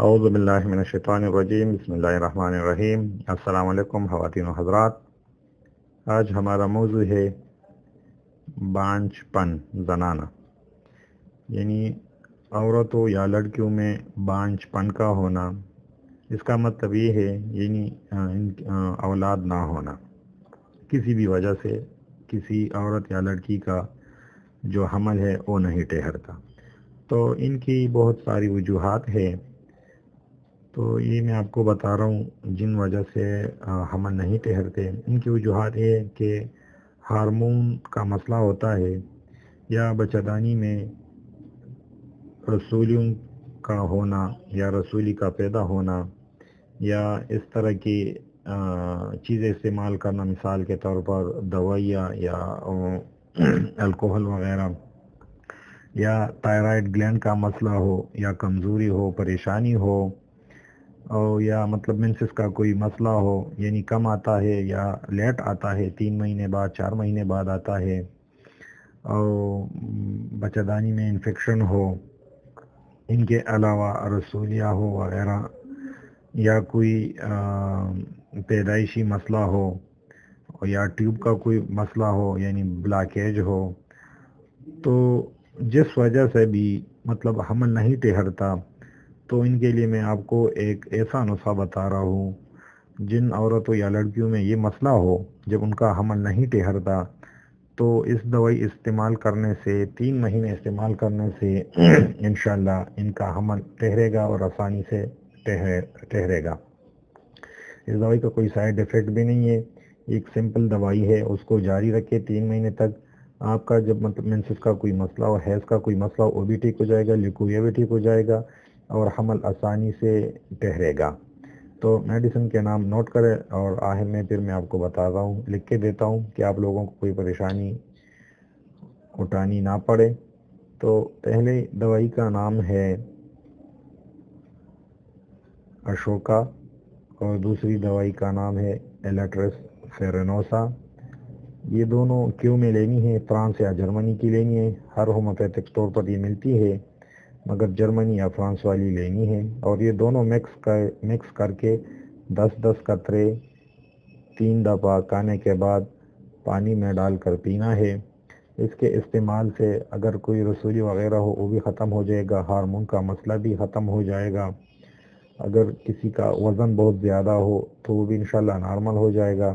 اعوذ باللہ من الشیطان الرجیم، بسم اللہ الرحمن الرحیم۔ السلام علیکم خواتین و حضرات۔ آج ہمارا موضوع ہے بانجھ پن زنانہ، یعنی عورتوں یا لڑکیوں میں بانجھ پن کا ہونا۔ اس کا مطلب یہ ہے یعنی اولاد نہ ہونا، کسی بھی وجہ سے کسی عورت یا لڑکی کا جو حمل ہے وہ نہیں ٹھہرتا۔ تو ان کی بہت ساری وجوہات ہیں، تو یہ میں آپ کو بتا رہا ہوں جن وجہ سے حمل نہیں ٹھہرتے۔ ان کی وجوہات یہ کہ ہارمون کا مسئلہ ہوتا ہے، یا بچہ دانی میں رسولیوں کا ہونا یا رسولی کا پیدا ہونا، یا اس طرح کی چیزیں استعمال کرنا، مثال کے طور پر دوائیاں یا الکوہل وغیرہ، یا تائرائڈ گلینڈ کا مسئلہ ہو، یا کمزوری ہو، پریشانی ہو، اور یا مطلب منسس کا کوئی مسئلہ ہو، یعنی کم آتا ہے یا لیٹ آتا ہے، 3 مہینے بعد 4 مہینے بعد آتا ہے، اور بچہ دانی میں انفیکشن ہو، ان کے علاوہ رسولیہ ہو وغیرہ، یا کوئی پیدائشی مسئلہ ہو، یا ٹیوب کا کوئی مسئلہ ہو یعنی بلاکیج ہو، تو جس وجہ سے بھی مطلب حمل نہیں ٹھہرتا، تو ان کے لیے میں آپ کو ایک ایسا نسخہ بتا رہا ہوں۔ جن عورتوں یا لڑکیوں میں یہ مسئلہ ہو، جب ان کا حمل نہیں ٹھہرتا، تو اس دوائی استعمال کرنے سے 3 مہینے استعمال کرنے سے انشاءاللہ ان کا حمل ٹھہرے گا، اور آسانی سے ٹھہرے گا۔ اس دوائی کا کوئی سائیڈ ایفیکٹ بھی نہیں ہے، ایک سمپل دوائی ہے، اس کو جاری رکھے 3 مہینے تک۔ آپ کا جب مطلب منسس کا کوئی مسئلہ ہو، حیض کا کوئی مسئلہ ہو، وہ بھی ٹھیک ہو جائے گا، لیکوریا بھی ٹھیک ہو جائے گا، اور حمل آسانی سے ٹھہرے گا۔ تو میڈیسن کے نام نوٹ کریں، اور آخر میں پھر میں آپ کو بتا رہا ہوں، لکھ کے دیتا ہوں کہ آپ لوگوں کو کوئی پریشانی اٹھانی نہ پڑے۔ تو پہلے دوائی کا نام ہے اشوکا، اور دوسری دوائی کا نام ہے ایلیٹرس فیرینوسا۔ یہ دونوں کیوں میں لینی ہے؟ فرانس یا جرمنی کی لینی ہے۔ ہر ہومیوپیتھک اسٹور پر یہ ملتی ہے، مگر جرمنی یا فرانس والی لینی ہے۔ اور یہ دونوں مکس کر کے 10 قطرے 3 دفعہ کھانے کے بعد پانی میں ڈال کر پینا ہے۔ اس کے استعمال سے اگر کوئی رسولی وغیرہ ہو وہ بھی ختم ہو جائے گا، ہارمون کا مسئلہ بھی ختم ہو جائے گا۔ اگر کسی کا وزن بہت زیادہ ہو تو وہ بھی انشاءاللہ نارمل ہو جائے گا۔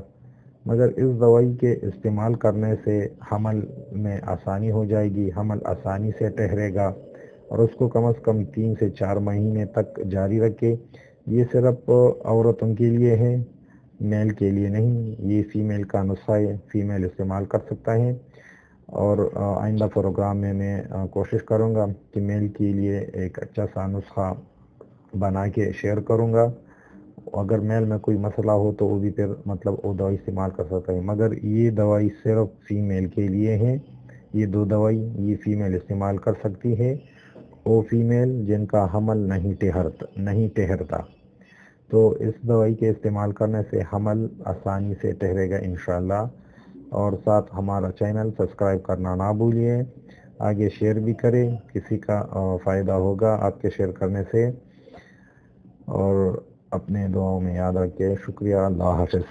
مگر اس دوائی کے استعمال کرنے سے حمل میں آسانی ہو جائے گی، حمل آسانی سے ٹھہرے گا، اور اس کو کم از کم 3 سے 4 مہینے تک جاری رکھے۔ یہ صرف عورتوں کے لیے ہے، میل کے لیے نہیں۔ یہ فیمیل کا نسخہ ہے، فیمیل استعمال کر سکتا ہے۔ اور آئندہ پروگرام میں کوشش کروں گا کہ میل کے لیے ایک اچھا سا نسخہ بنا کے شیئر کروں گا۔ اگر میل میں کوئی مسئلہ ہو تو وہ بھی پھر مطلب وہ دوائی استعمال کر سکتا ہے، مگر یہ دوائی صرف فیمیل کے لیے ہے۔ یہ 2 دوائی یہ فیمیل استعمال کر سکتی ہے، وہ فیمیل جن کا حمل نہیں ٹھہرتا۔ تو اس دوائی کے استعمال کرنے سے حمل آسانی سے ٹھہرے گا انشاءاللہ۔ اور ساتھ ہمارا چینل سبسکرائب کرنا نہ بھولیے، آگے شیئر بھی کریں، کسی کا فائدہ ہوگا آپ کے شیئر کرنے سے۔ اور اپنے دعاؤں میں یاد رکھیں۔ شکریہ، اللہ حافظ۔